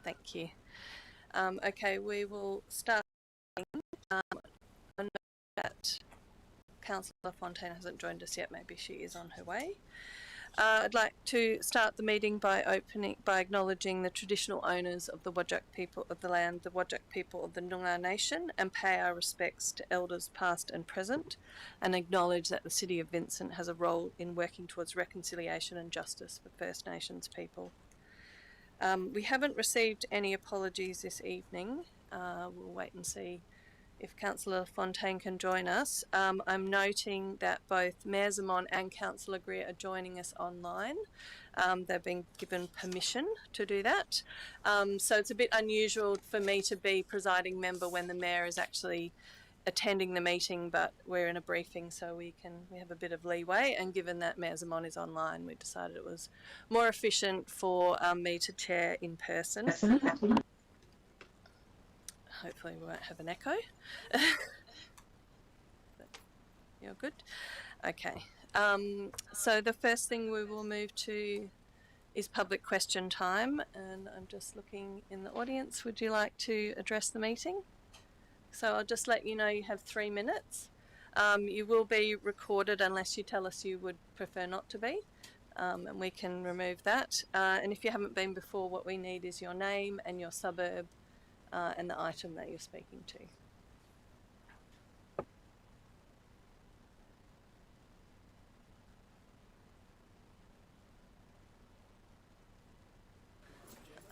Thank you. Okay, we will start. I know that Councillor Fontaine hasn't joined us yet. Maybe she is on her way. I'd like to start the meeting by acknowledging the traditional owners of the Whadjuk people of the land, the Whadjuk people of the Noongar Nation, and pay our respects to elders past and present, and acknowledge that the City of Vincent has a role in working towards reconciliation and justice for First Nations people. We haven't received any apologies this evening. We'll wait and see if Councillor Fontaine can join us. I'm noting that both Mayor Xamon and Councillor Greer are joining us online. They've been given permission to do that. So it's a bit unusual for me to be presiding member when the Mayor is actually attending the meeting, but we're in a briefing, so we have a bit of leeway, and given that Mayor Xamon is online, we decided it was more efficient for me to chair in person. Hopefully we won't have an echo. You're good? Okay. So the first thing we will move to is public question time, and I'm just looking in the audience. Would you like to address the meeting? So I'll just let you know you have 3 minutes. You will be recorded unless you tell us you would prefer not to be, and we can remove that. And if you haven't been before, what we need is your name and your suburb and the item that you're speaking to.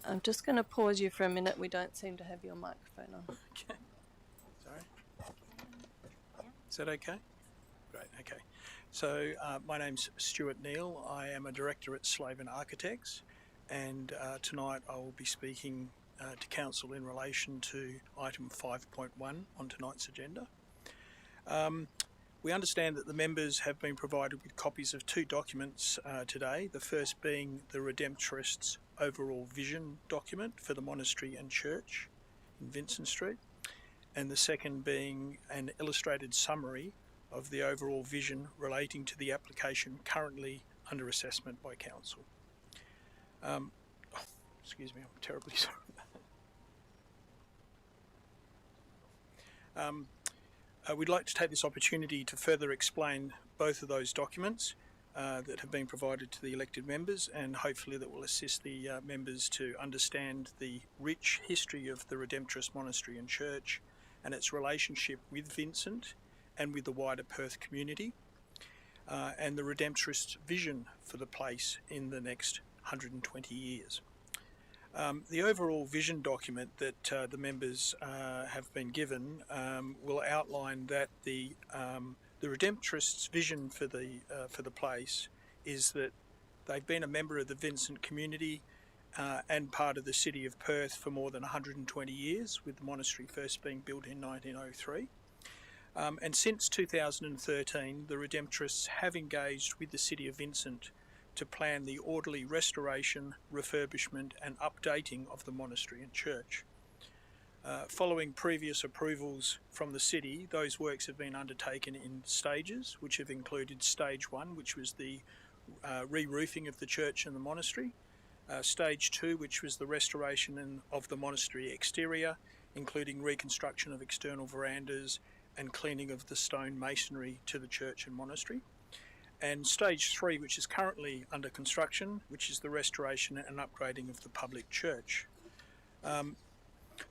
I'm just going to pause you for a minute. We don't seem to have your microphone on. Okay. Sorry. Is that okay? Great. Okay. So my name's Stuart Neal. I am a director at Slaven Architects, and tonight I will be speaking to Council in relation to item 5.1 on tonight's agenda. We understand that the members have been provided with copies of 2 documents today, the first being the Redemptorists' overall vision document for the monastery and church in Vincent Street, and the second being an illustrated summary of the overall vision relating to the application currently under assessment by Council. Excuse me, I'm terribly sorry. We'd like to take this opportunity to further explain both of those documents that have been provided to the elected members, and hopefully that will assist the members to understand the rich history of the Redemptorist Monastery and Church and its relationship with Vincent and with the wider Perth community, and the Redemptorist vision for the place in the next 120 years. The overall vision document that the members have been given will outline that the Redemptorists' vision for the place is that they've been a member of the Vincent community and part of the city of Perth for more than 120 years, with the monastery first being built in 1903. And since 2013, the Redemptorists have engaged with the city of Vincent to plan the orderly restoration, refurbishment and updating of the monastery and church. Following previous approvals from the city, those works have been undertaken in stages, which have included stage 1, which was the re-roofing of the church and the monastery, stage 2, which was the restoration of the monastery exterior, including reconstruction of external verandas and cleaning of the stone masonry to the church and monastery, and stage 3, which is currently under construction, which is the restoration and upgrading of the public church.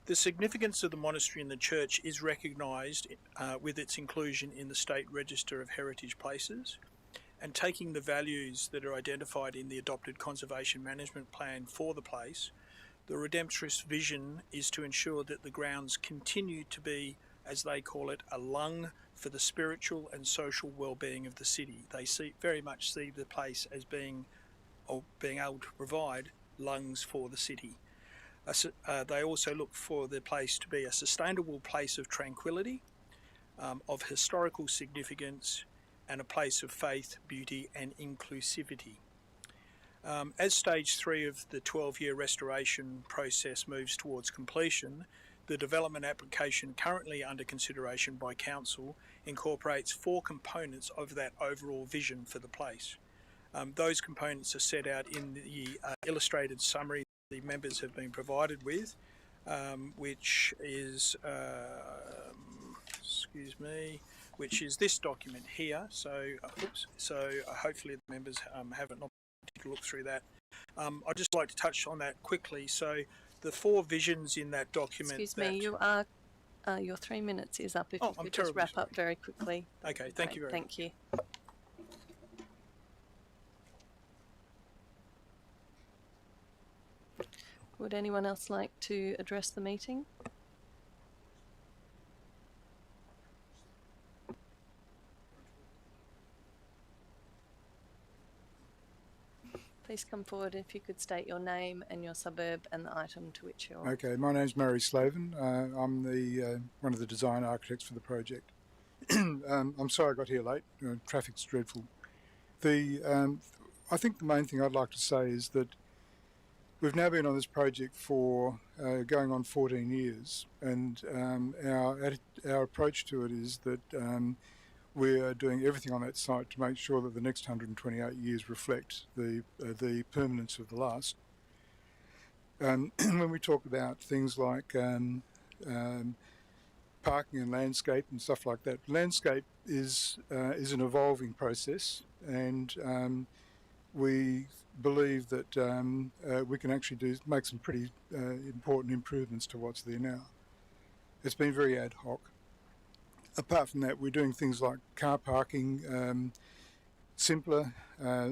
The significance of the monastery and the church is recognised with its inclusion in the State Register of Heritage Places, and taking the values that are identified in the adopted Conservation Management Plan for the place, the Redemptorist vision is to ensure that the grounds continue to be, as they call it, a lung for the spiritual and social well-being of the city. They very much see the place as being able to provide lungs for the city. They also look for the place to be a sustainable place of tranquility, of historical significance, and a place of faith, beauty and inclusivity. As stage 3 of the 12-year restoration process moves towards completion, the development application currently under consideration by Council incorporates 4 components of that overall vision for the place. Those components are set out in the illustrated summary the members have been provided with, which is, which is this document here. So, hopefully the members have an opportunity to look through that. I'd just like to touch on that quickly. So, the 4 visions in that document. Excuse me, you are. Your 3 minutes is up. If you could just wrap up very quickly. Okay, thank you very much. Thank you. Would anyone else like to address the meeting? Please come forward if you could state your name and your suburb and the item to which you're... Okay, my name's Murray Slavin. I'm the one of the design architects for the project. I'm sorry I got here late. Traffic's dreadful. I think the main thing I'd like to say is that we've now been on this project for going on 14 years, and our approach to it is that we are doing everything on that site to make sure that the next 128 years reflect the permanence of the last. When we talk about things like parking and landscape and stuff like that, landscape is an evolving process, and we believe that we can actually make some pretty important improvements to what's there now. It's been very ad hoc. Apart from that, we're doing things like car parking, simpler,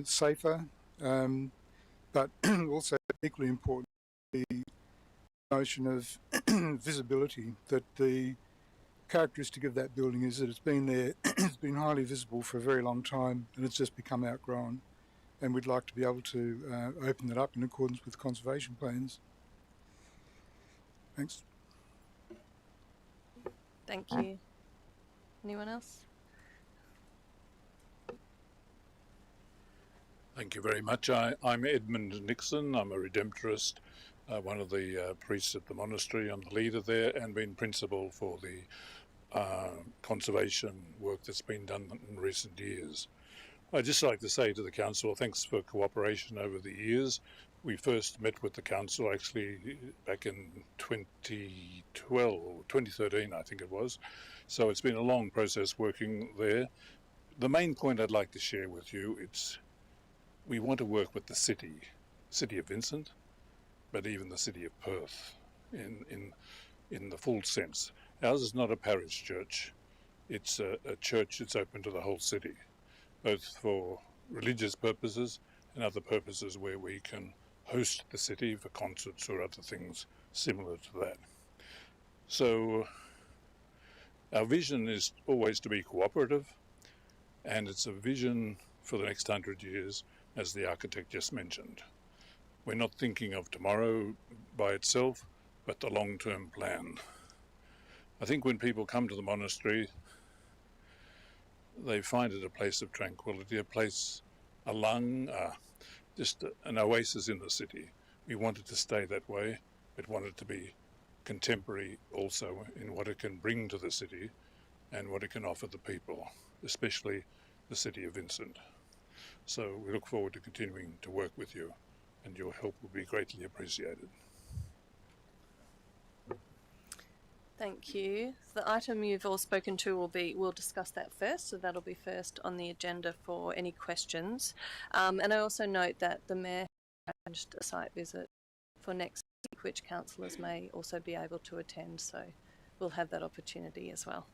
safer, but also equally important, the notion of visibility, that the characteristic of that building is that it's been there, it's been highly visible for a very long time, and it's just become outgrown. And we'd like to be able to open that up in accordance with conservation plans. Thanks. Thank you. Anyone else? Thank you very much. I'm Edmund Nixon. I'm a Redemptorist, one of the priests at the monastery. I'm the leader there and been principal for the conservation work that's been done in recent years. I'd just like to say to the council, thanks for cooperation over the years. We first met with the council actually back in 2013, I think it was. So it's been a long process working there. The main point I'd like to share with you, we want to work with the city of Vincent, but even the city of Perth in the full sense. Ours is not a parish church. It's a church that's open to the whole city, both for religious purposes and other purposes where we can host the city for concerts or other things similar to that. So our vision is always to be cooperative, and it's a vision for the next 100 years, as the architect just mentioned. We're not thinking of tomorrow by itself, but the long-term plan. I think when people come to the monastery, they find it a place of tranquility, a place, a lung, just an oasis in the city. We want it to stay that way, but want it to be contemporary also in what it can bring to the city and what it can offer the people, especially the city of Vincent. So we look forward to continuing to work with you, and your help will be greatly appreciated. Thank you. The item you've all spoken to we'll discuss that first, so that'll be first on the agenda for any questions. And I also note that the Mayor arranged a site visit for next week, which councillors may also be able to attend, so we'll have that opportunity as well.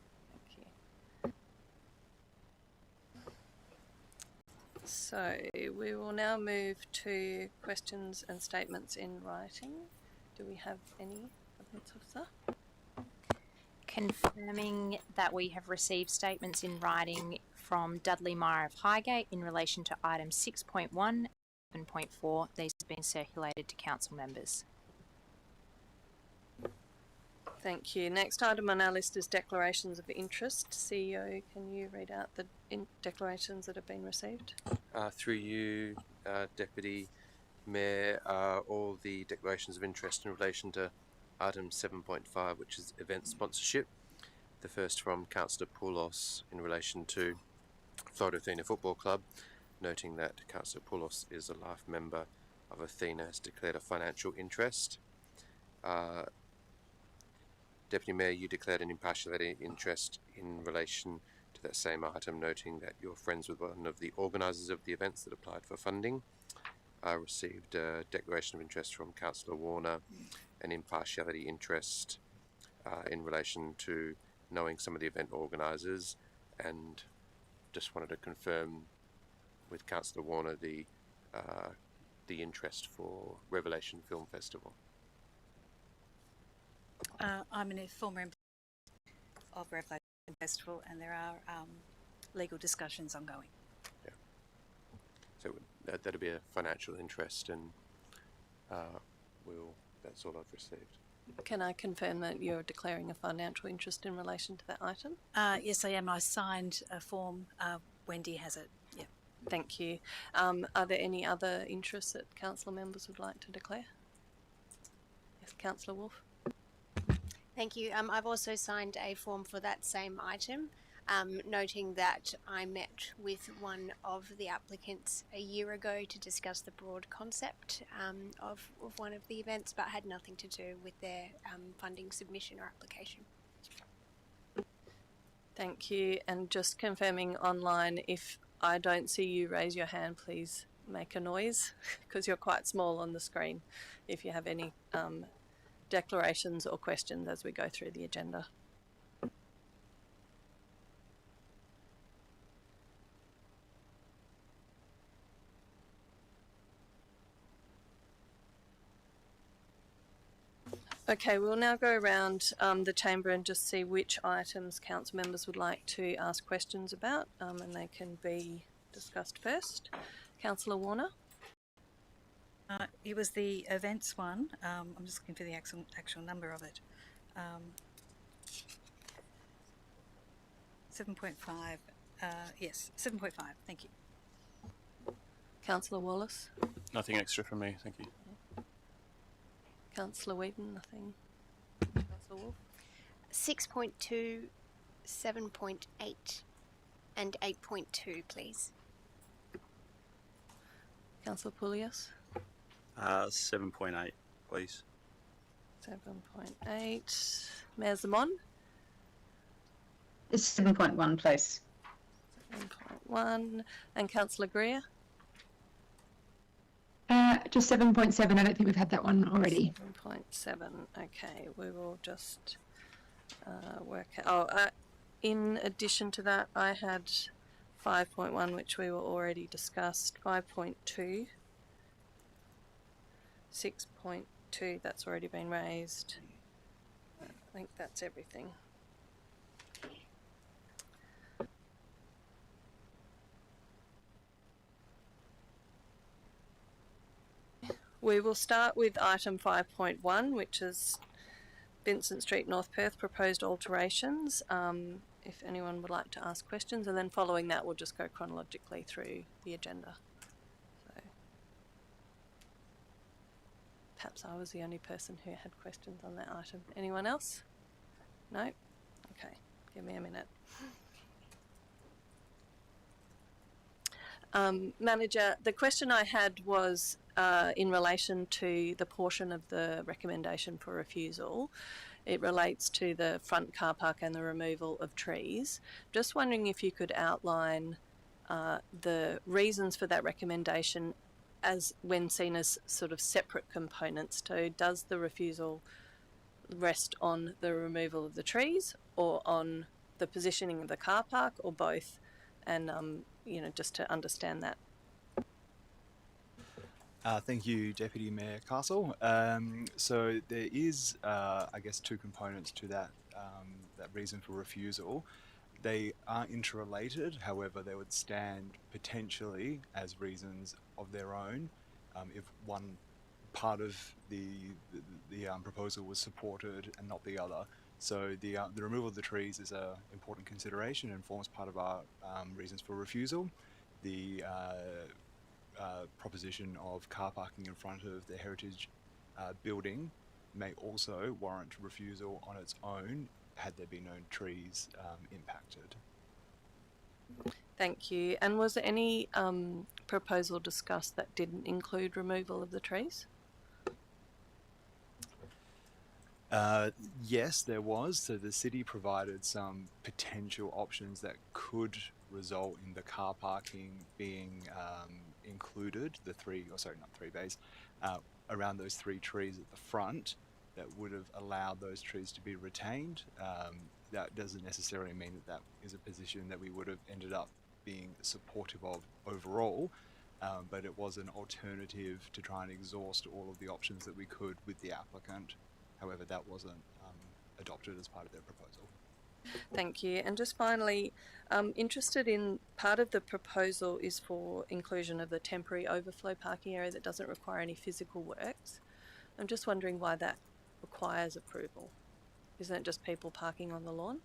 Thank you. So we will now move to questions and statements in writing. Do we have any, Governance Officer? Confirming that we have received statements in writing from Dudley Meyer of Highgate in relation to items 6.1 and 7.4. These have been circulated to council members. Thank you. Next item on our list is declarations of interest. CEO, can you read out the declarations that have been received? Through you, Deputy Mayor, all the declarations of interest in relation to item 7.5, which is event sponsorship. The first from Councillor Poulos in relation to Florida Athena Football Club, noting that Councillor Poulos is a life member of Athena has declared a financial interest. Deputy Mayor, you declared an impartiality interest in relation to that same item, noting that you're friends with one of the organisers of the events that applied for funding. I received a declaration of interest from Councillor Warner, an impartiality interest in relation to knowing some of the event organisers, and just wanted to confirm with Councillor Warner the interest for Revelation Film Festival. I'm a former employee of Revelation Festival, and there are legal discussions ongoing. Yeah. So that'll be a financial interest, and that's all I've received. Can I confirm that you're declaring a financial interest in relation to that item? Yes, I am. I signed a form. Wendy has it. Yeah. Thank you. Are there any other interests that council members would like to declare? Yes, Councillor Wolf. Thank you. I've also signed a form for that same item, noting that I met with one of the applicants a year ago to discuss the broad concept of one of the events, but had nothing to do with their funding submission or application. Thank you. And just confirming online, if I don't see you raise your hand, please make a noise because you're quite small on the screen if you have any declarations or questions as we go through the agenda. Okay, we'll now go around the chamber and just see which items council members would like to ask questions about, and they can be discussed first. Councillor Warner. It was the events one. I'm just looking for the actual number of it. 7.5. Yes, 7.5. Thank you. Councillor Wallace. Nothing extra from me, thank you. Councillor Whedon, nothing. Councillor Wolf. 6.2, 7.8 and 8.2, please. Councillor Poulias. 7.8, please. 7.8. Mayor Zamon. It's 7.1, please. 7.1. And Councillor Greer. Just 7.7. I don't think we've had that one already. 7.7. Okay, we will just work out. In addition to that, I had 5.1, which we were already discussed. 5.2. 6.2, that's already been raised. I think that's everything. We will start with item 5.1, which is Vincent Street, North Perth, proposed alterations. If anyone would like to ask questions, and then following that we'll just go chronologically through the agenda. So perhaps I was the only person who had questions on that item. Anyone else? No? Okay, give me a minute. Manager, the question I had was in relation to the portion of the recommendation for refusal. It relates to the front car park and the removal of trees. Just wondering if you could outline the reasons for that recommendation as when seen as sort of separate components. So does the refusal rest on the removal of the trees or on the positioning of the car park or both? And just to understand that. Thank you, Deputy Mayor Castle. So there is, I guess, two components to that reason for refusal. They are interrelated, however, they would stand potentially as reasons of their own if one part of the proposal was supported and not the other. So the removal of the trees is an important consideration and forms part of our reasons for refusal. The proposition of car parking in front of the heritage building may also warrant refusal on its own had there been no trees impacted. Thank you. And was there any proposal discussed that didn't include removal of the trees? Yes, there was. So the city provided some potential options that could result in the car parking being included, the three, or sorry, not three bays, around those three trees at the front that would have allowed those trees to be retained. That doesn't necessarily mean that that is a position that we would have ended up being supportive of overall, but it was an alternative to try and exhaust all of the options that we could with the applicant. However, that wasn't adopted as part of their proposal. Thank you. And just finally, interested in part of the proposal is for inclusion of the temporary overflow parking area that doesn't require any physical works. I'm just wondering why that requires approval. Isn't it just people parking on the lawn?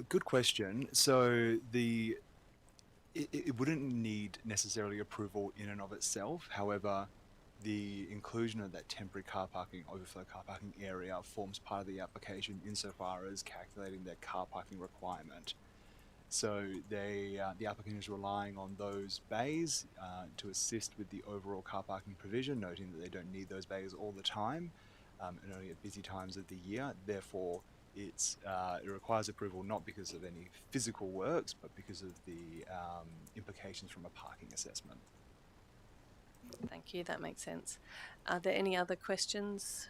Good question. So it wouldn't need necessarily approval in and of itself. However, the inclusion of that temporary car parking, overflow car parking area forms part of the application insofar as calculating their car parking requirement. So the applicant is relying on those bays to assist with the overall car parking provision, noting that they don't need those bays all the time and only at busy times of the year. Therefore, it requires approval not because of any physical works, but because of the implications from a parking assessment. Thank you, that makes sense. Are there any other questions?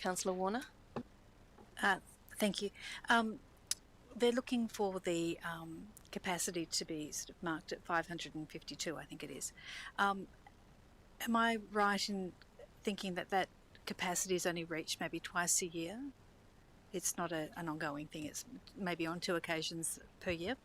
Councillor Warner? Thank you. They're looking for the capacity to be sort of marked at 552, I think it is. Am I right in thinking that that capacity is only reached maybe twice a year? It's not an ongoing thing, it's maybe on 2 occasions per year?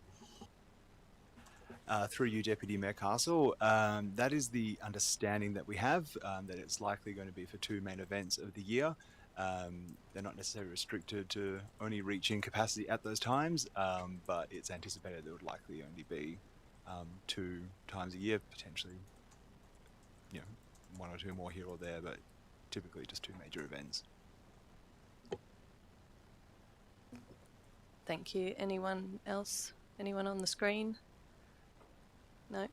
Through you, Deputy Mayor Castle, that is the understanding that we have, that it's likely going to be for 2 main events of the year. They're not necessarily restricted to only reaching capacity at those times, but it's anticipated there would likely only be 2 times a year, potentially, 1 or 2 more here or there, but typically just 2 major events. Thank you. Anyone else? Anyone on the screen? No?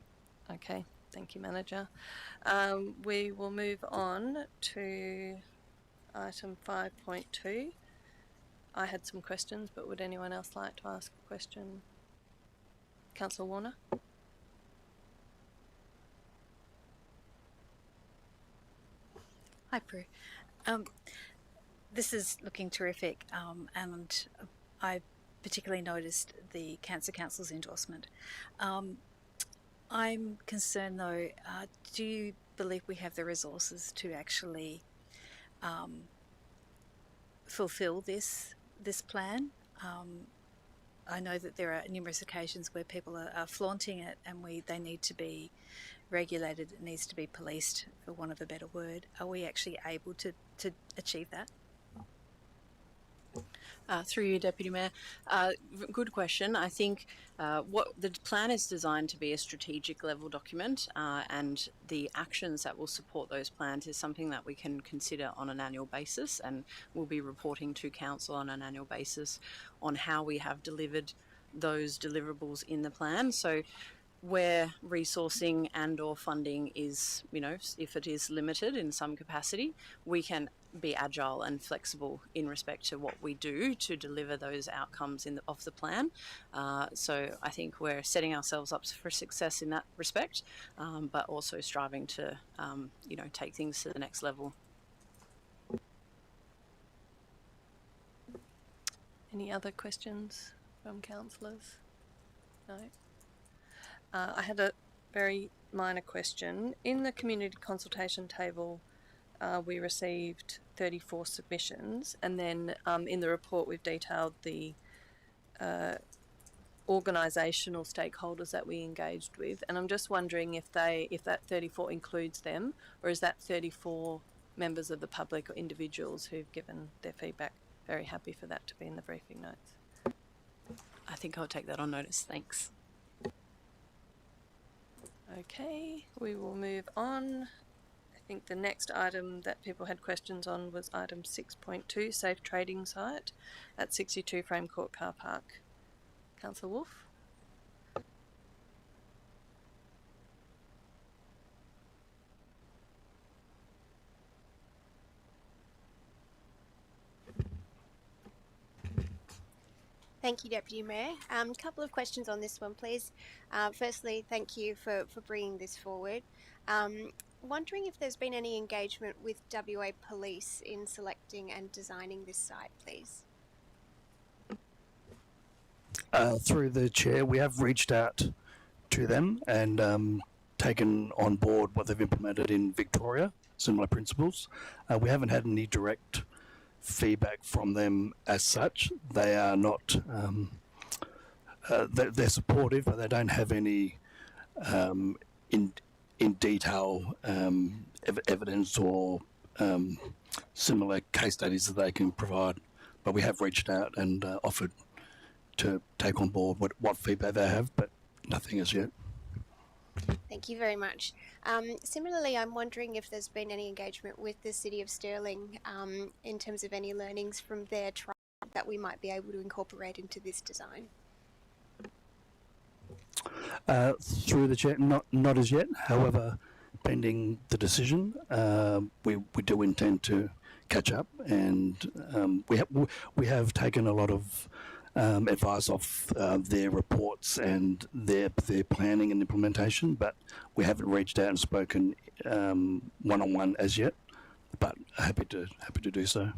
Okay. Thank you, Manager. We will move on to item 5.2. I had some questions, but would anyone else like to ask a question? Councillor Warner? Hi, Prue. This is looking terrific, and I particularly noticed the Cancer Council's endorsement. I'm concerned though, do you believe we have the resources to actually fulfil this plan? I know that there are numerous occasions where people are flaunting it, and they need to be regulated, it needs to be policed, for want of a better word. Are we actually able to achieve that? Through you, Deputy Mayor. Good question. I think what the plan is designed to be a strategic level document, and the actions that will support those plans is something that we can consider on an annual basis, and we'll be reporting to Council on an annual basis on how we have delivered those deliverables in the plan. So where resourcing and or funding is, if it is limited in some capacity, we can be agile and flexible in respect to what we do to deliver those outcomes of the plan. So I think we're setting ourselves up for success in that respect, but also striving to, take things to the next level. Any other questions from councillors? No? I had a very minor question. In the community consultation table, we received 34 submissions, and then in the report we've detailed the organisational stakeholders that we engaged with, and I'm just wondering if that 34 includes them, or is that 34 members of the public or individuals who've given their feedback? Very happy for that to be in the briefing notes. I think I'll take that on notice. Thanks. Okay, we will move on. I think the next item that people had questions on was item 6.2, safe trading site at 62 Frame Court Car Park. Councillor Wolfe? Thank you, Deputy Mayor. Couple of questions on this one, please. Firstly, thank you for bringing this forward. Wondering if there's been any engagement with WA Police in selecting and designing this site, please. Through the chair, we have reached out to them and taken on board what they've implemented in Victoria, similar principles. We haven't had any direct feedback from them as such. They are not, they're supportive, but they don't have any in detail evidence or similar case studies that they can provide. But we have reached out and offered to take on board what feedback they have, but nothing as yet. Thank you very much. Similarly, I'm wondering if there's been any engagement with the City of Stirling in terms of any learnings from their trial that we might be able to incorporate into this design. Through the chair, not as yet. However, pending the decision, we do intend to catch up, and we have taken a lot of advice off their reports and their planning and implementation, but we haven't reached out and spoken one-on-one as yet. But happy to do so.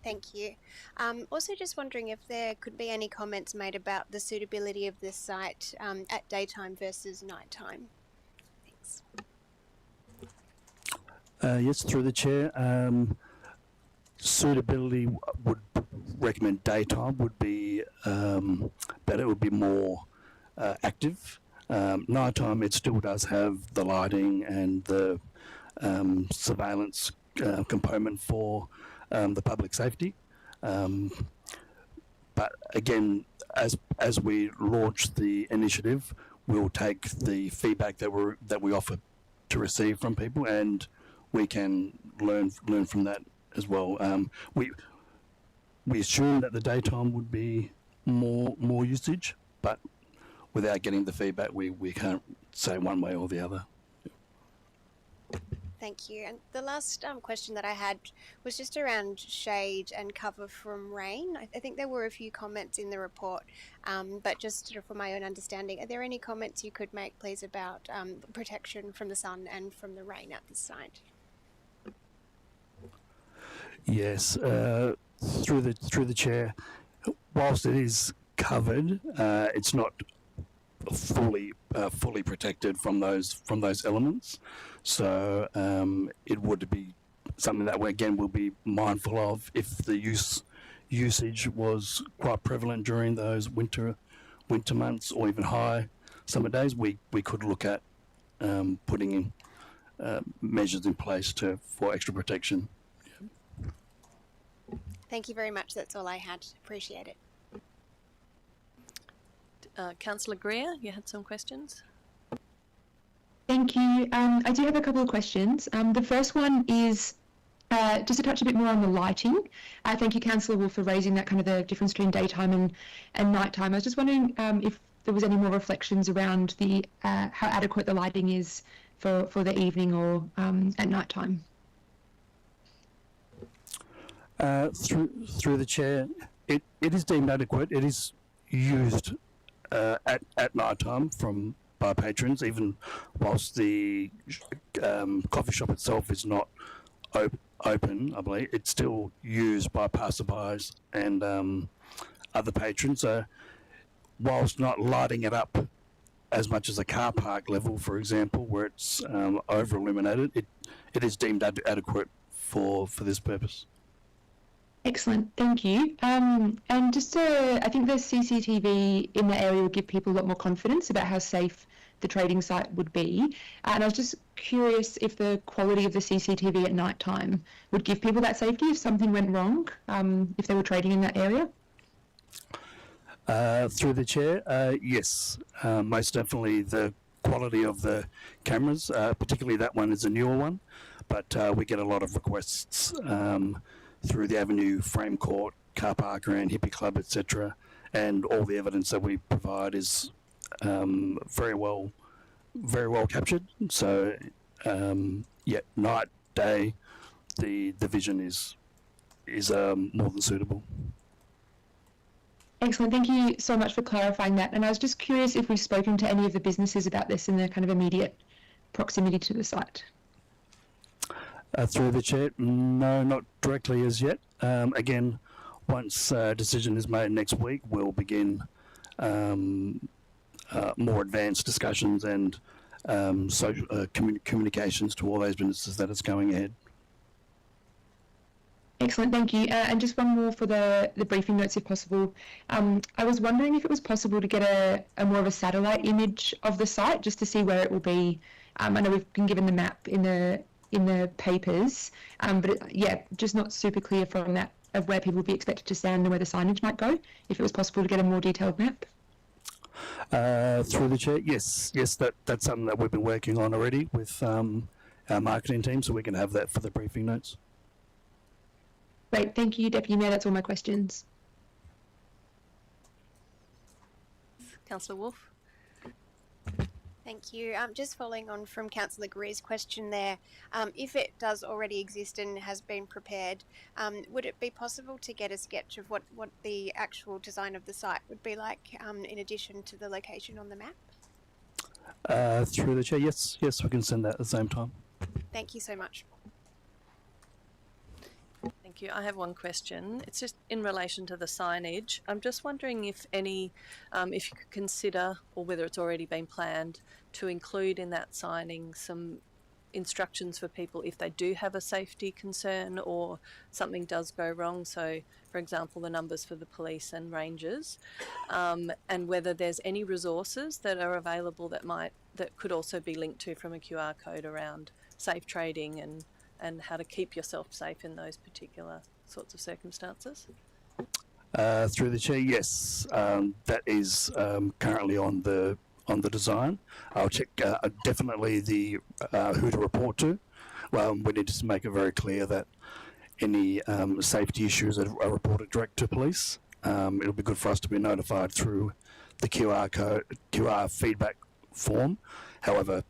Thank you. Also just wondering if there could be any comments made about the suitability of this site at daytime versus nighttime. Thanks. Yes, through the chair. Suitability would recommend daytime would be better. It would be more active. Nighttime, it still does have the lighting and the surveillance component for the public safety. But again, as we launch the initiative, we'll take the feedback that we offer to receive from people, and we can learn from that as well. We assume that the daytime would be more usage, but without getting the feedback, we can't say one way or the other. Thank you. And the last question that I had was just around shade and cover from rain. I think there were a few comments in the report, but just sort of for my own understanding, are there any comments you could make, please, about protection from the sun and from the rain at this site? Yes, through the chair. Whilst it is covered, it's not fully protected from those elements. So it would be something that we again will be mindful of if the usage was quite prevalent during those winter months or even high summer days. We could look at putting in measures in place for extra protection. Thank you very much. That's all I had. Appreciate it. Councillor Greer, you had some questions? Thank you. I do have a couple of questions. The first one is just to touch a bit more on the lighting. Thank you, Councillor Wolf, for raising that kind of the difference between daytime and nighttime. I was just wondering if there was any more reflections around the how adequate the lighting is for the evening or at nighttime. Through the chair, it is deemed adequate. It is used at night time by patrons, even whilst the coffee shop itself is not open. I believe it's still used by passerbys and other patrons. So whilst not lighting it up as much as a car park level, for example, where it's over illuminated, it is deemed adequate for this purpose. Excellent, thank you. And just I think the CCTV in the area would give people a lot more confidence about how safe the trading site would be. And I was just curious if the quality of the CCTV at night time would give people that safety if something went wrong, if they were trading in that area? Through the chair, yes, most definitely the quality of the cameras, particularly that one is a newer one, but we get a lot of requests through the Avenue Frame Court, car park around Hippie Club, etc. And all the evidence that we provide is very well captured. So, yeah, night, day, the vision is more than suitable. Excellent. Thank you so much for clarifying that. And I was just curious if we've spoken to any of the businesses about this in their kind of immediate proximity to the site. Through the chair, no, not directly as yet. Again, once a decision is made next week, we'll begin more advanced discussions and social communications to all those businesses that it's going ahead. Excellent, thank you. And just one more for the briefing notes, if possible. I was wondering if it was possible to get a more of a satellite image of the site, just to see where it will be. I know we've been given the map in the papers, but yeah, just not super clear from that of where people will be expected to stand and where the signage might go. If it was possible to get a more detailed map. Through the chair, yes, that's something that we've been working on already with our marketing team, so we can have that for the briefing notes. Great, thank you, Deputy Mayor. That's all my questions. Councillor Wolf. Thank you. Just following on from Councillor Greer's question there, if it does already exist and has been prepared, would it be possible to get a sketch of what the actual design of the site would be like in addition to the location on the map? Through the chair, yes, we can send that at the same time. Thank you so much. Thank you. I have one question. It's just in relation to the signage. I'm just wondering if any, if you could consider, or whether it's already been planned, to include in that signing some instructions for people if they do have a safety concern or something does go wrong. So, for example, the numbers for the police and rangers, and whether there's any resources that are available that could also be linked to from a QR code around safe trading and how to keep yourself safe in those particular sorts of circumstances? Through the chair, yes, that is currently on the design. I'll check definitely the who to report to. Well, we need to make it very clear that any safety issues are reported direct to police. It'll be good for us to be notified through the QR feedback form. However,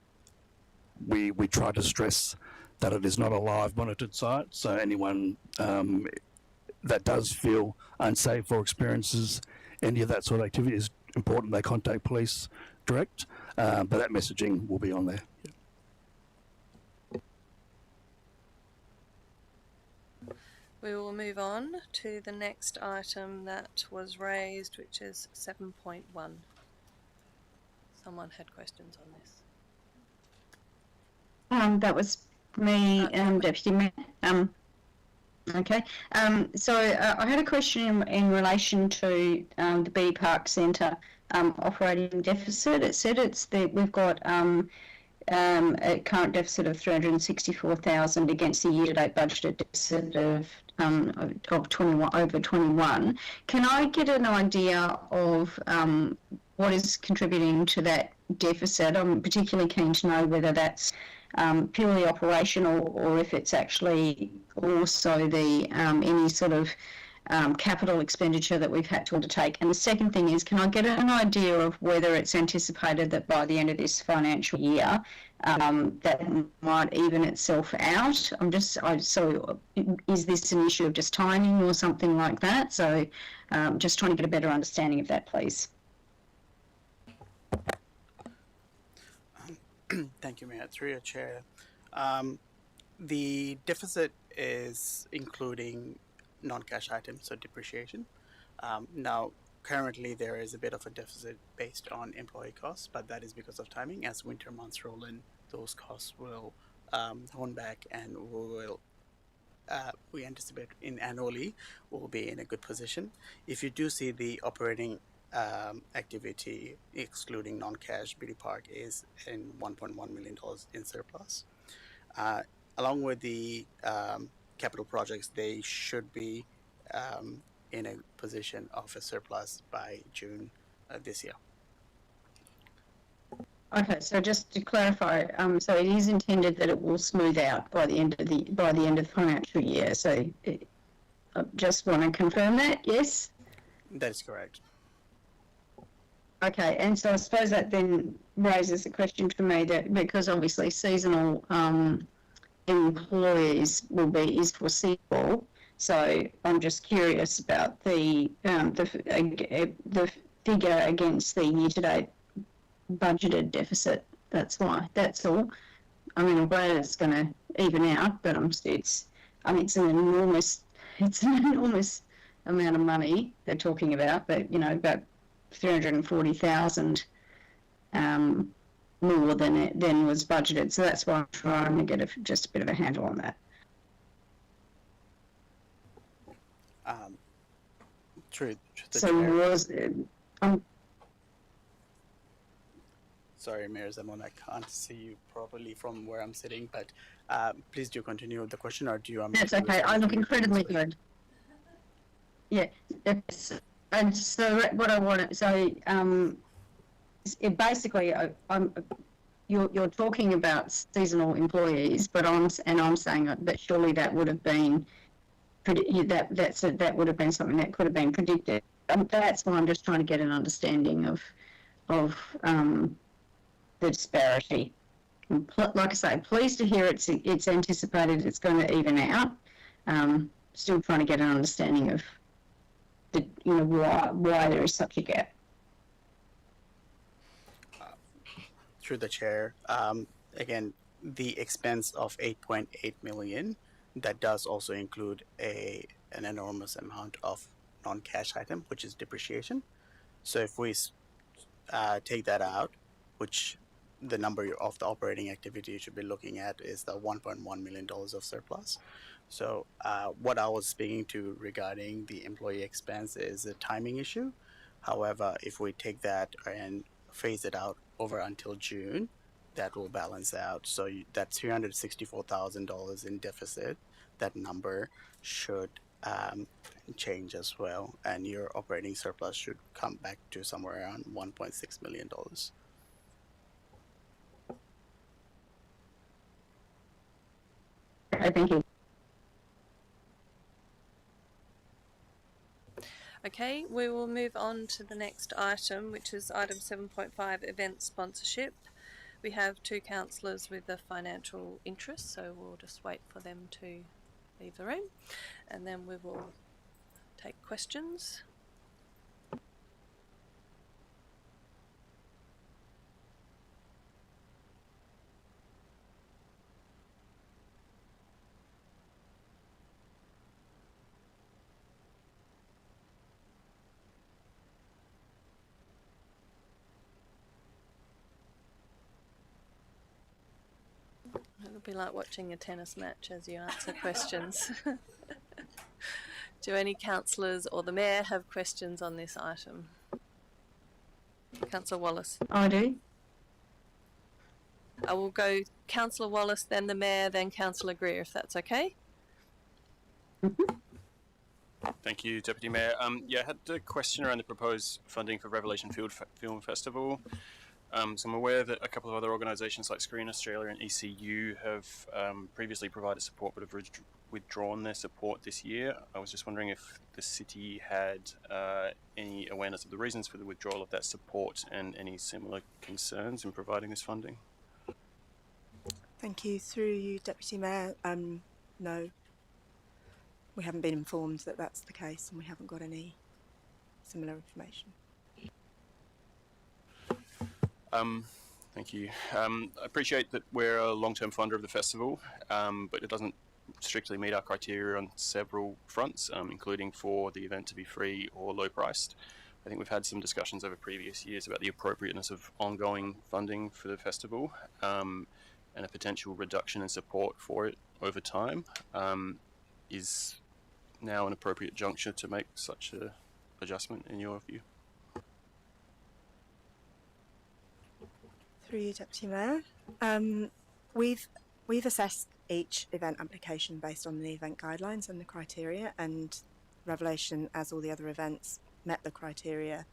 we try to stress that it is not a live monitored site, so anyone that does feel unsafe or experiences any of that sort of activity, is important they contact police direct, but that messaging will be on there. Yeah. We will move on to the next item that was raised, which is 7.1. Someone had questions on this. That was me, Deputy Mayor. Okay. So I had a question in relation to the B Park Centre operating deficit. It said we've got a current deficit of 364,000 against the year-to-date budgeted deficit of 21. Can I get an idea of what is contributing to that deficit? I'm particularly keen to know whether that's purely operational or if it's actually also the any sort of capital expenditure that we've had to undertake. And the second thing is, can I get an idea of whether it's anticipated that by the end of this financial year that might even itself out? So is this an issue of just timing or something like that? So just trying to get a better understanding of that, please. Thank you, Mayor. Through your chair. The deficit is including non-cash items, so depreciation. Now, currently there is a bit of a deficit based on employee costs, but that is because of timing. As winter months roll in, those costs will hone back, and we anticipate annually we'll be in a good position. If you do see the operating activity excluding non-cash, Beauty Park is in $1.1 million in surplus. Along with the capital projects, they should be in a position of a surplus by June this year. Okay, so just to clarify, so it is intended that it will smooth out by the end of the financial year. So I just want to confirm that, yes? That is correct. Okay, and so I suppose that then raises a question for me, that because obviously seasonal employees is foreseeable, So I'm just curious about the figure against the year-to-date budgeted deficit. That's why. That's all. I mean, I'm glad it's going to even out, but it's an enormous amount of money they're talking about. But about 340,000 more than was budgeted. So that's why I'm trying to get just a bit of a handle on that. True. So was Sorry, Mayor Zaman, I can't see you properly from where I'm sitting, but please do continue with the question, or do you want me That's to okay. I respond look to your incredibly comments? good. Yeah. And so what I want to, basically, you're talking about seasonal employees, but I'm saying that surely that would have been that would have been something that could have been predicted. That's why I'm just trying to get an understanding of the disparity. Like I say, pleased to hear it's anticipated it's going to even out. Still trying to get an understanding of why there is such a gap. Through the chair, again, the expense of 8.8 million, that does also include an enormous amount of non-cash item, which is depreciation. So if we take that out, which the number of the operating activity you should be looking at is the $1.1 million of surplus. So what I was speaking to regarding the employee expense is a timing issue. However, if we take that and phase it out over until June, that will balance out. So that's $364,000 in deficit. That number should change as well, and your operating surplus should come back to somewhere around $1.6 million. Thank you. Okay, we will move on to the next item, which is item 7.5, event sponsorship. We have two councillors with a financial interest, so we'll just wait for them to leave the room, and then we will take questions. It'll be like watching a tennis match as you answer questions. Do any councillors or the Mayor have questions on this item? Councillor Wallace. I do. I will go Councillor Wallace, then the Mayor, then Councillor Greer, if that's okay. Thank you, Deputy Mayor. Yeah, I had a question around the proposed funding for Revelation Film Festival. So I'm aware that a couple of other organisations like Screen Australia and ECU have previously provided support but have withdrawn their support this year. I was just wondering if the city had any awareness of the reasons for the withdrawal of that support and any similar concerns in providing this funding. Thank you. Through you, Deputy Mayor, no, we haven't been informed that that's the case, and we haven't got any similar information. Thank you. I appreciate that we're a long-term funder of the festival, but it doesn't strictly meet our criteria on several fronts, including for the event to be free or low-priced. I think we've had some discussions over previous years about the appropriateness of ongoing funding for the festival and a potential reduction in support for it over time. Is now an appropriate juncture to make such an adjustment in your view? Through you, Deputy Mayor, we've assessed each event application based on the event guidelines and the criteria, and Revelation, as all the other events, met the criteria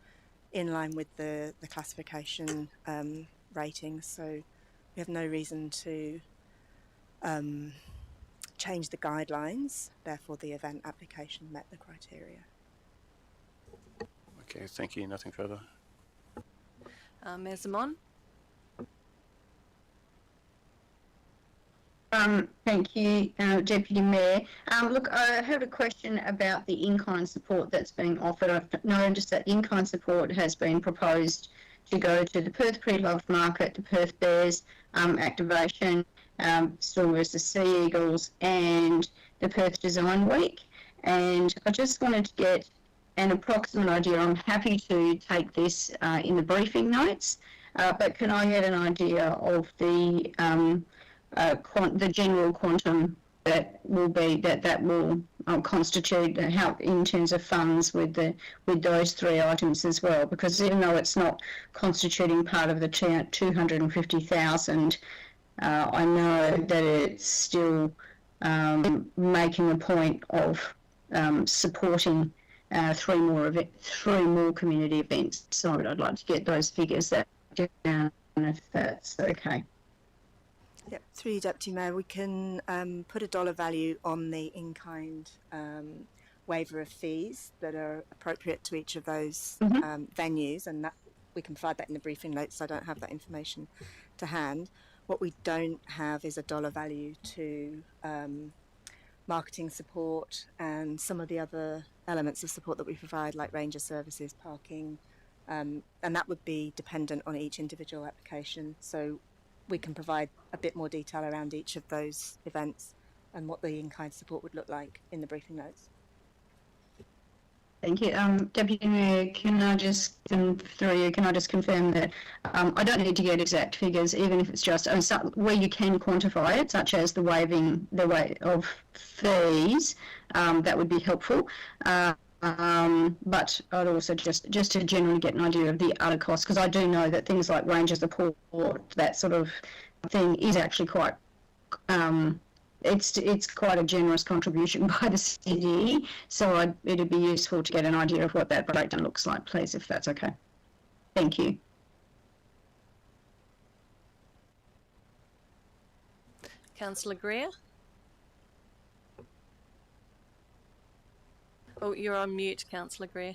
in line with the classification ratings. So we have no reason to change the guidelines. Therefore, the event application met the criteria. Okay, thank you. Nothing further. Mayor Zaman. Thank you, Deputy Mayor. Look, I have a question about the in-kind support that's being offered. I've noticed that in-kind support has been proposed to go to the Perth Pre-Loved Market, the Perth Bears activation, Storm versus Sea Eagles, and the Perth Design Week. And I just wanted to get an approximate idea. I'm happy to take this in the briefing notes, but can I get an idea of the general quantum that will constitute how in terms of funds with those three items as well? Because even though it's not constituting part of the 250,000, I know that it's still making a point of supporting three more community events. So I'd like to get those figures down if that's okay. Yep, through you, Deputy Mayor, we can put a dollar value on the in-kind waiver of fees that are appropriate to each of those venues, and that we can provide that in the briefing notes. So I don't have that information to hand. What we don't have is a dollar value to marketing support and some of the other elements of support that we provide, like ranger services, parking, and that would be dependent on each individual application. So we can provide a bit more detail around each of those events and what the in-kind support would look like in the briefing notes. Thank you. Deputy Mayor, can I just confirm that I don't need to get exact figures, even if it's just where you can quantify it, such as the waiving of fees, that would be helpful. But I'd also just to generally get an idea of the other costs, because I do know that things like ranger support, that sort of thing, is actually quite it's quite a generous contribution by the city. So it'd be useful to get an idea of what that breakdown looks like, please, if that's okay. Thank you. Councillor Greer. Oh, you're on mute, Councillor Greer.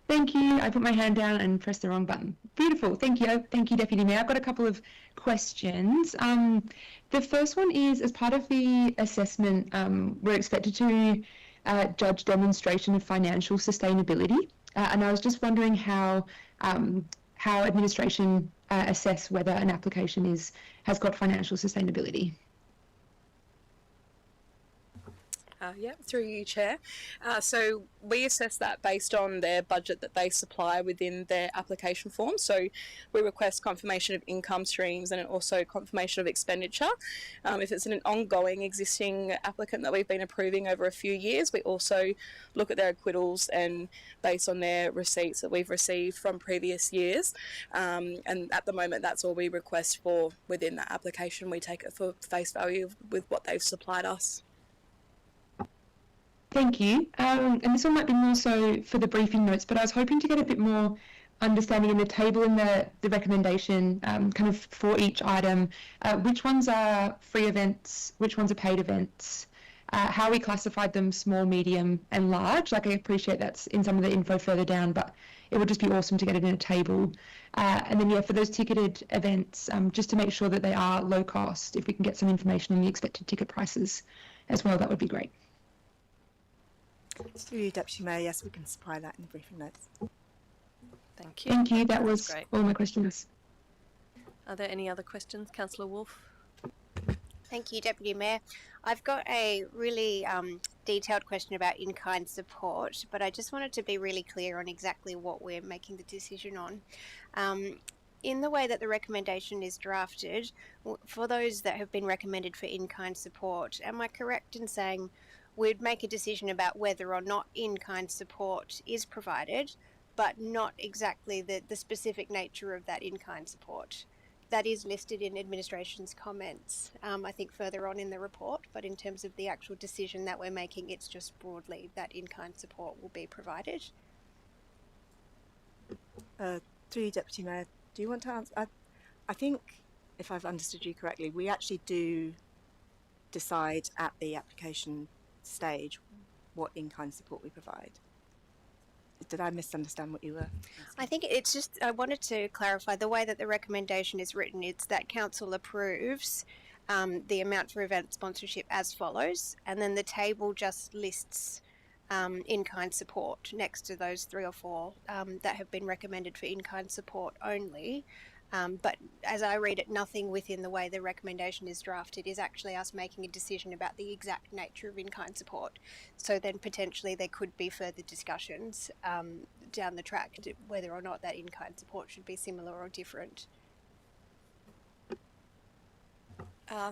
Thank you. I put my hand down and pressed the wrong button. Beautiful. Thank you. Thank you, Deputy Mayor. I've got a couple of questions. The first one is, as part of the assessment, we're expected to judge demonstration of financial sustainability. And I was just wondering how administration assess whether an application has got financial sustainability. Yeah, through you, Chair. So we assess that based on their budget that they supply within their application form. So we request confirmation of income streams and also confirmation of expenditure. If it's an ongoing existing applicant that we've been approving over a few years, we also look at their acquittals and based on their receipts that we've received from previous years. And at the moment, that's all we request for within that application. We take it for face value with what they've supplied us. Thank you. And this one might be more so for the briefing notes, but I was hoping to get a bit more understanding in the table in the recommendation, kind of for each item, which ones are free events, which ones are paid events, how we classified them small, medium and large. Like, I appreciate that's in some of the info further down, but it would just be awesome to get it in a table. And then, yeah, for those ticketed events, just to make sure that they are low cost, if we can get some information on the expected ticket prices as well, that would be great. Through you, Deputy Mayor, yes, we can supply that in the briefing notes. Thank you. Thank you. That was great. all my questions. Are there any other questions, Councillor Wolf? Thank you, Deputy Mayor. I've got a really detailed question about in-kind support, but I just wanted to be really clear on exactly what we're making the decision on. In the way that the recommendation is drafted, for those that have been recommended for in-kind support, am I correct in saying we'd make a decision about whether or not in-kind support is provided, but not exactly the specific nature of that in-kind support? That is listed in administration's comments, I think further on in the report, but in terms of the actual decision that we're making, it's just broadly that in-kind support will be provided. Through you, Deputy Mayor, do you want to answer? I think, if I've understood you correctly, we actually do decide at the application stage what in-kind support we provide. Did I misunderstand what you were asking? I think it's just, I wanted to clarify the way that the recommendation is written. It's that council approves the amount for event sponsorship as follows, and then the table just lists in-kind support next to those 3 or 4 that have been recommended for in-kind support only. But as I read it, nothing within the way the recommendation is drafted is actually us making a decision about the exact nature of in-kind support. So then potentially there could be further discussions down the track whether or not that in-kind support should be similar or different.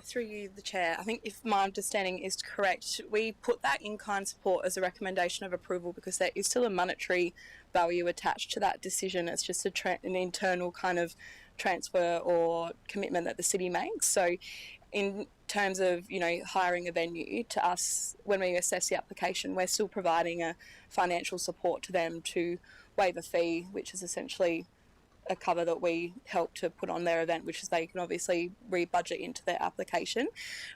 Through you, the Chair, I think if my understanding is correct, we put that in-kind support as a recommendation of approval because there is still a monetary value attached to that decision. It's just an internal kind of transfer or commitment that the city makes. So in terms of, you know, hiring a venue, to us, when we assess the application, we're still providing a financial support to them to waive a fee, which is essentially a cover that we help to put on their event, which is they can obviously re-budget into their application.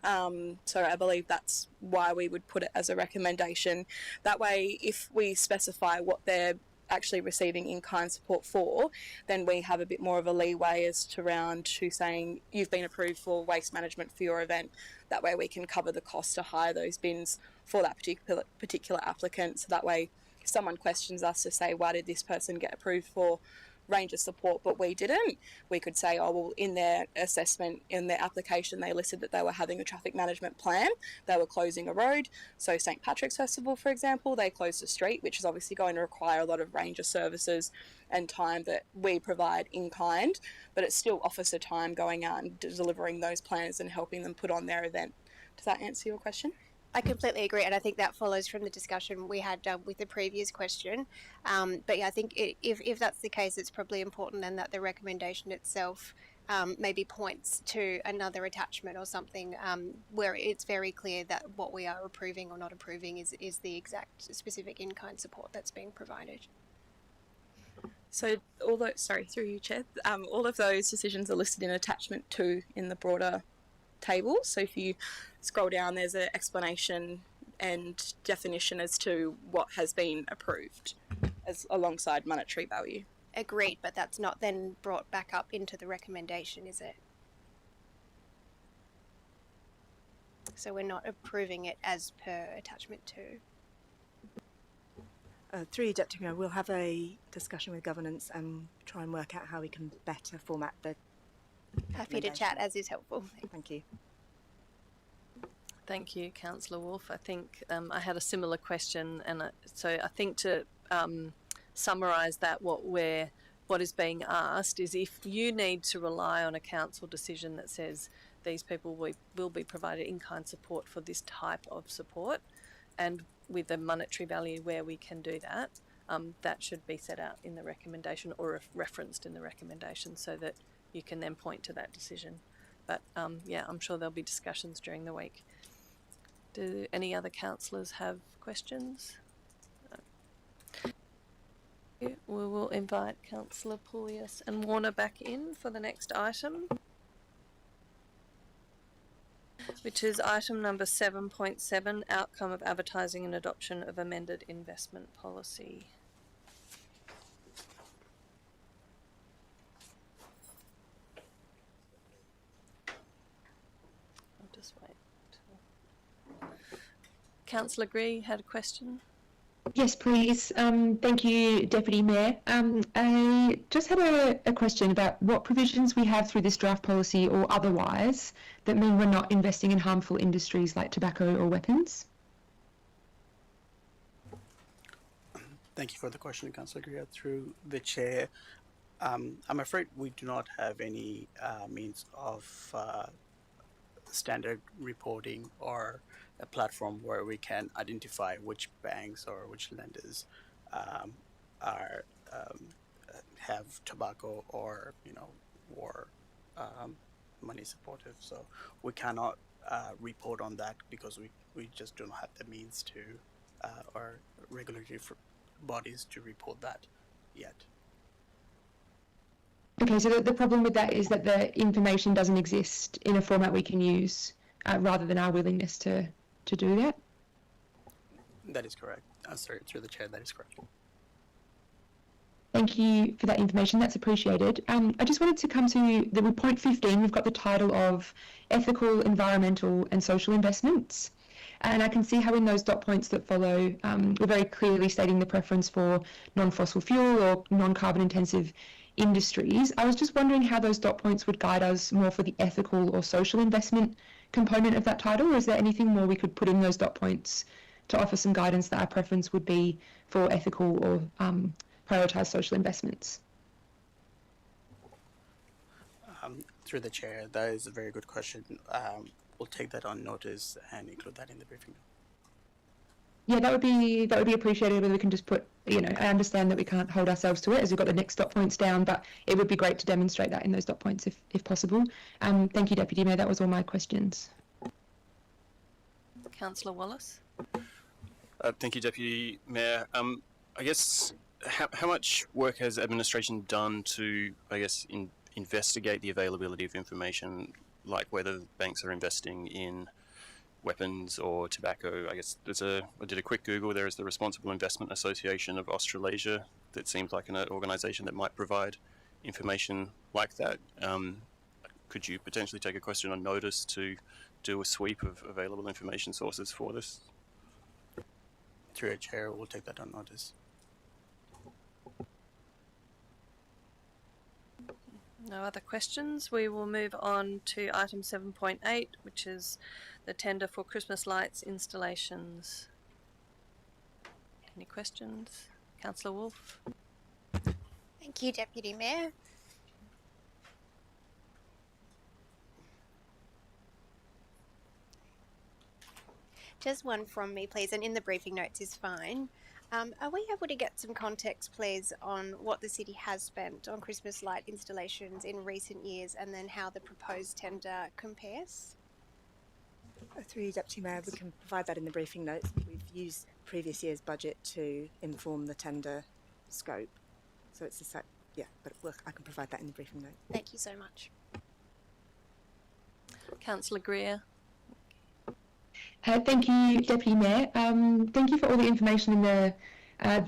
So I believe that's why we would put it as a recommendation. That way, if we specify what they're actually receiving in-kind support for, then we have a bit more of a leeway as to round to saying you've been approved for waste management for your event. That way we can cover the cost to hire those bins for that particular applicant. So that way if someone questions us to say, why did this person get approved for ranger support but we didn't, we could say, oh well, in their assessment, in their application, they listed that they were having a traffic management plan, they were closing a road. So St. Patrick's Festival, for example, they closed a street, which is obviously going to require a lot of ranger services and time that we provide in kind, but it's still officer time going out and delivering those plans and helping them put on their event. Does that answer your question? I completely agree, and I think that follows from the discussion we had with the previous question. But yeah, I think if that's the case, it's probably important then that the recommendation itself maybe points to another attachment or something where it's very clear that what we are approving or not approving is the exact specific in-kind support that's being provided. So through you, Chair, all of those decisions are listed in attachment 2 in the broader table. So if you scroll down, there's an explanation and definition as to what has been approved as alongside monetary value. Agreed, but that's not then brought back up into the recommendation, is it? So we're not approving it as per attachment 2. Through you, Deputy Mayor, we'll have a discussion with governance and try and work out how we can better format the Happy to chat, as is helpful. Thank you. Thank you, Councillor Wolf. I think I had a similar question, and so I think to summarise that, what is being asked is if you need to rely on a council decision that says these people will be provided in-kind support for this type of support, and with a monetary value where we can do that, that should be set out in the recommendation or referenced in the recommendation so that you can then point to that decision. But yeah, I'm sure there'll be discussions during the week. Do any other councillors have questions? No. We will invite Councillor Poulias and Warner back in for the next item, which is item number 7.7, outcome of advertising and adoption of amended investment policy. Councillor Gree had a question. Yes, please. Thank you, Deputy Mayor. I just had a question about what provisions we have through this draft policy or otherwise that mean we're not investing in harmful industries like tobacco or weapons. Thank you for the question, Councillor Greer. Through the Chair, I'm afraid we do not have any means of standard reporting or a platform where we can identify which banks or which lenders have tobacco or war money supportive. So we cannot report on that because we just do not have the means to or regulatory bodies to report that yet. Okay, so the problem with that is that the information doesn't exist in a format we can use rather than our willingness to do that? That is correct. Sorry, through the Chair, that is correct. Thank you for that information. That's appreciated. I just wanted to come to with point 15. We've got the title of ethical, environmental and social investments. And I can see how in those dot points that follow, we're very clearly stating the preference for non-fossil fuel or non-carbon intensive industries. I was just wondering how those dot points would guide us more for the ethical or social investment component of that title, or is there anything more we could put in those dot points to offer some guidance that our preference would be for ethical or prioritise social investments? Through the chair, that is a very good question. We'll take that on notice and include that in the briefing. Yeah, that would be appreciated. Whether we can just put, I understand that we can't hold ourselves to it as we've got the next dot points down, but it would be great to demonstrate that in those dot points if possible. Thank you, Deputy Mayor. That was all my questions. Councillor Wallace. Thank you, Deputy Mayor. I guess how much work has administration done to, investigate the availability of information, like whether banks are investing in weapons or tobacco? I guess I did a quick Google. There is the Responsible Investment Association of Australasia. That seems like an organisation that might provide information like that. Could you potentially take a question on notice to do a sweep of available information sources for this? Through your chair, we'll take that on notice. No other questions. We will move on to item 7.8, which is the tender for Christmas lights installations. Any questions? Councillor Wolf. Thank you, Deputy Mayor. Just one from me, please, and in the briefing notes is fine. Are we able to get some context, please, on what the city has spent on Christmas light installations in recent years and then how the proposed tender compares? Through you, Deputy Mayor, we can provide that in the briefing notes. We've used previous year's budget to inform the tender scope. So it's the but I can provide that in the briefing note. Thank you so much. Councillor Greer. Thank you, Deputy Mayor. Thank you for all the information in the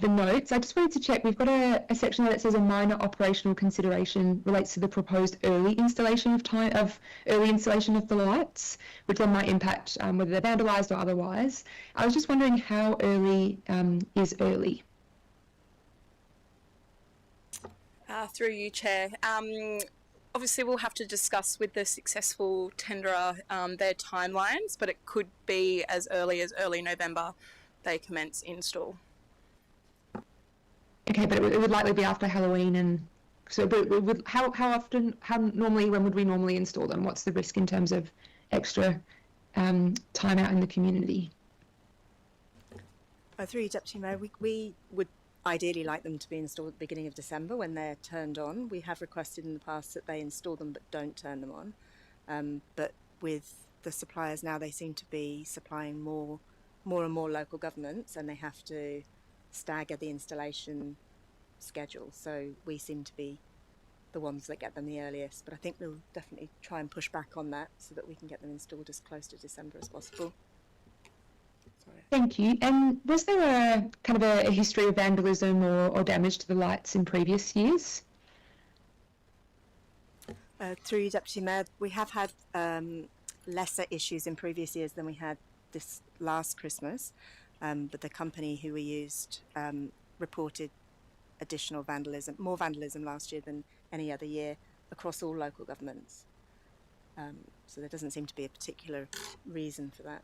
notes. I just wanted to check. We've got a section that says a minor operational consideration relates to the proposed early installation of the lights, which then might impact whether they're vandalised or otherwise. I was just wondering how early is early. Through you, Chair. Obviously, we'll have to discuss with the successful tenderer their timelines, but it could be as early November they commence install. Okay, but it would likely be after Halloween, and so how normally, when would we normally install them? What's the risk in terms of extra time out in the community? Through you, Deputy Mayor, we would ideally like them to be installed at the beginning of December when they're turned on. We have requested in the past that they install them but don't turn them on. But with the suppliers now, they seem to be supplying more and more local governments, and they have to stagger the installation schedule. So we seem to be the ones that get them the earliest. But I think we'll definitely try and push back on that so that we can get them installed as close to December as possible. Thank you. And was there a kind of a history of vandalism or damage to the lights in previous years? Through you, Deputy Mayor, we have had lesser issues in previous years than we had this last Christmas, but the company who we used reported more vandalism last year than any other year across all local governments. So there doesn't seem to be a particular reason for that.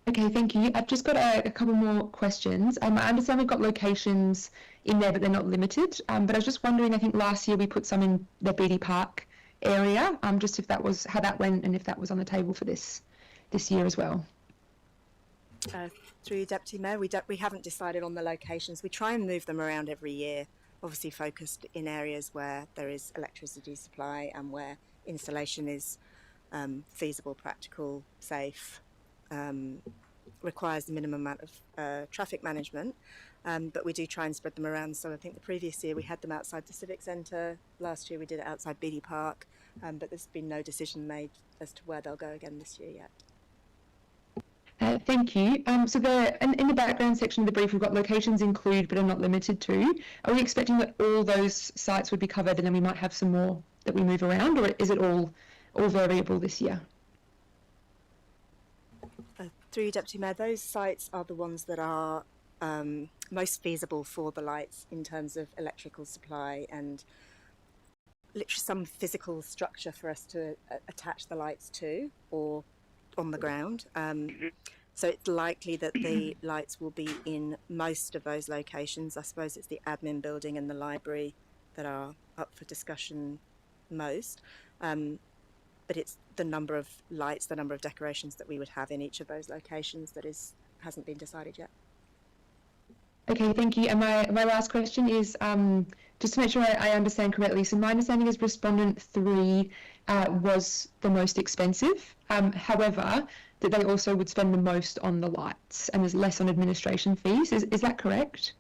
Okay, thank you. I've just got a couple more questions. I understand we've got locations in there, but they're not limited. But I was just wondering, I think last year we put some in the Beatty Park area, just if that was how that went and if that was on the table for this year as well. Through you, Deputy Mayor, we haven't decided on the locations. We try and move them around every year, obviously focused in areas where there is electricity supply and where installation is feasible, practical, safe. Requires the minimum amount of traffic management, but we do try and spread them around. So I think the previous year we had them outside the Civic Centre, last year we did it outside Beatty Park, but there's been no decision made as to where they'll go again this year yet. thank you. So in the background section of the brief, we've got locations include but are not limited to. Are we expecting that all those sites would be covered and then we might have some more that we move around, or is it all variable this year? Through you, Deputy Mayor, those sites are the ones that are most feasible for the lights in terms of electrical supply and literally some physical structure for us to attach the lights to or on the ground. So it's likely that the lights will be in most of those locations. I suppose it's the admin building and the library that are up for discussion most. But it's the number of lights, the number of decorations that we would have in each of those locations that hasn't been decided yet. Okay, thank you. And my last question is just to make sure I understand correctly. So my understanding is respondent 3 was the most expensive. However, that they also would spend the most on the lights and there's less on administration fees. Is that correct?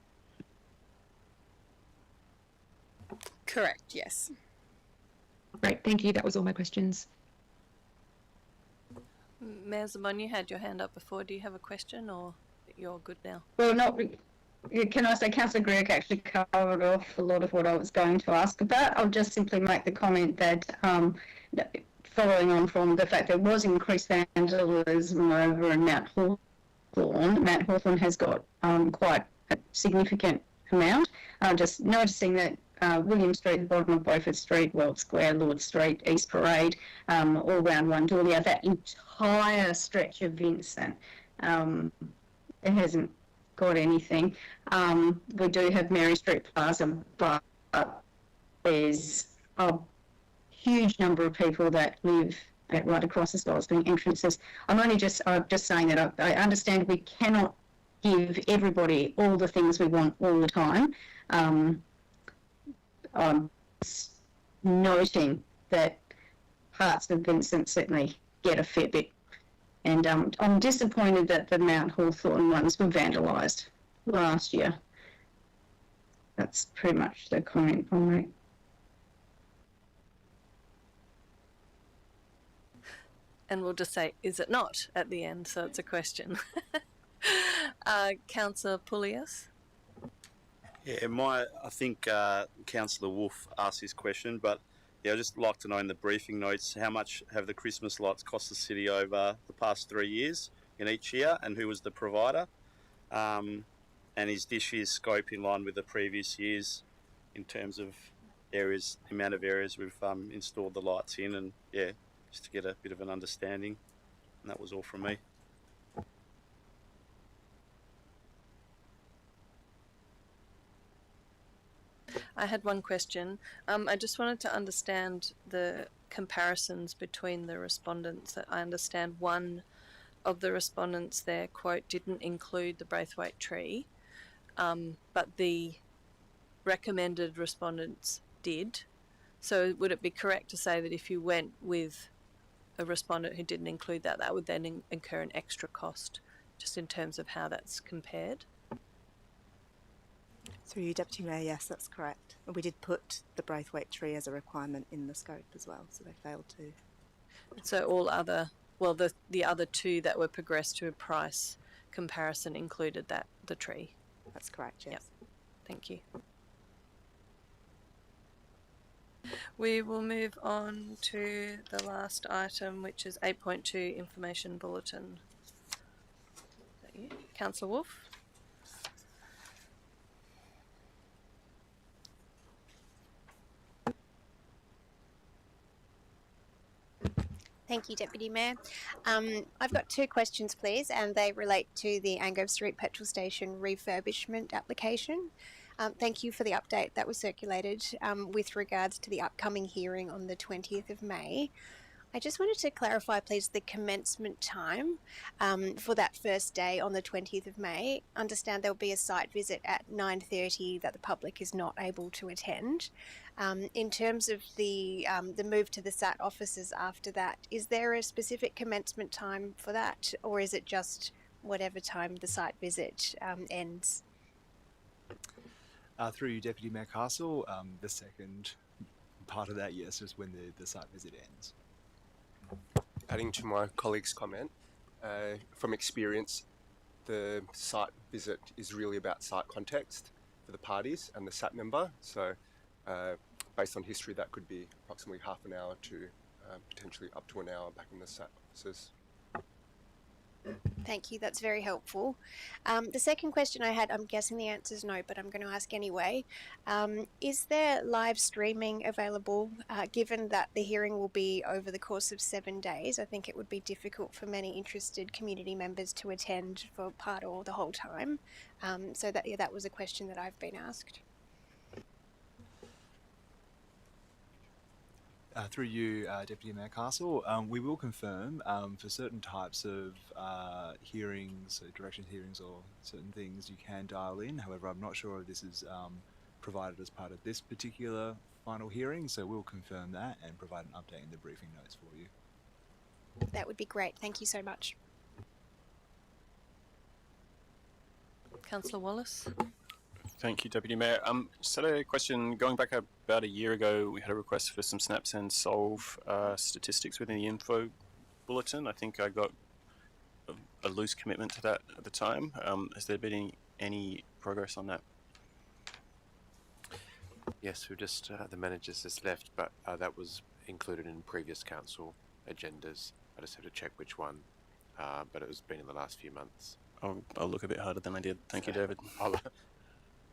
Correct, yes. Great, thank you. That was all my questions. Mayor Zamon, you had your hand up before. Do you have a question or you're good now? Well, not. Can I say Councillor Greig actually covered off a lot of what I was going to ask about? I'll just simply make the comment that following on from the fact there was increased vandalism over in Mount Hawthorn. Mount Hawthorn has got quite a significant amount. Just noticing that William Street, the bottom of Beaufort Street, World Square, Lord Street, East Parade, all round Wundoorlia, that entire stretch of Vincent, it hasn't got anything. We do have Mary Street Plaza, but there's a huge number of people that live right across as well as being entrances. I'm just saying that I understand we cannot give everybody all the things we want all the time. I'm noting that parts of Vincent certainly get a fair bit. And I'm disappointed that the Mount Hawthorn ones were vandalised last year. That's pretty much the comment I'll make. And we'll just say, is it not at the end? So it's a question. Councillor Poulias. Yeah, I think Councillor Wolf asked this question, but yeah, I'd just like to know in the briefing notes how much have the Christmas lights cost the city over the past 3 years in each year, and who was the provider, and is this year's scope in line with the previous years in terms of areas, the amount of areas we've installed the lights in, and yeah, just to get a bit of an understanding. And that was all from me. I had one question. I just wanted to understand the comparisons between the respondents. I understand one of the respondents there, quote, didn't include the Braithwaite tree, but the recommended respondents did. So would it be correct to say that if you went with a respondent who didn't include that, that would then incur an extra cost, just in terms of how that's compared? Through you, Deputy Mayor, yes, that's correct. We did put the Braithwaite tree as a requirement in the scope as well, so they failed to. So all other, well, the other two that were progressed to a price comparison included the tree. That's correct, yes. Yep. Thank you. We will move on to the last item, which is 8.2 Information Bulletin. Councillor Wolf. Thank you, Deputy Mayor. I've got two questions, please, and they relate to the Angrove Street Petrol Station refurbishment application. Thank you for the update that was circulated with regards to the upcoming hearing on the 20th of May. I just wanted to clarify, please, the commencement time for that first day on the 20th of May. Understand there'll be a site visit at 9:30 that the public is not able to attend. In terms of the move to the SAT offices after that, is there a specific commencement time for that, or is it just whatever time the site visit ends? Through you, Deputy Mayor Castle, the second part of that, yes, is when the site visit ends. Adding to my colleague's comment, from experience, the site visit is really about site context for the parties and the SAT member. So based on history, that could be approximately half an hour to potentially up to an hour back in the SAT offices. Thank you, that's very helpful. The second question I had, I'm guessing the answer is no, but I'm going to ask anyway. Is there live streaming available, given that the hearing will be over the course of 7 days? I think it would be difficult for many interested community members to attend for part or the whole time. So that was a question that I've been asked. Through you, Deputy Mayor Castle, we will confirm for certain types of hearings, direction hearings or certain things you can dial in. However, I'm not sure if this is provided as part of this particular final hearing, so we'll confirm that and provide an update in the briefing notes for you. That would be great. Thank you so much. Councillor Wallace. Thank you, Deputy Mayor. Just had a question. Going back about a year ago, we had a request for some Snaps and Solve statistics within the info bulletin. I think I got a loose commitment to that at the time. Has there been any progress on that? Yes, we've just, the manager's just left, but that was included in previous council agendas. I just have to check which one, but it was been in the last few months. I'll look a bit harder than I did. Thank you, David.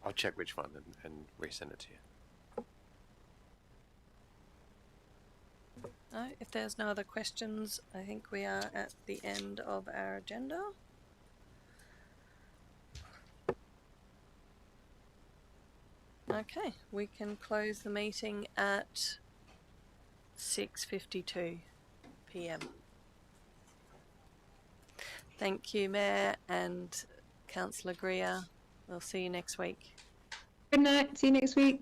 I'll check which one and resend it to you. No, if there's no other questions, I think we are at the end of our agenda. Okay, we can close the meeting at 6:52 p.m. Thank you, Mayor and Councillor Greer. We'll see you next week. Good night. See you next week.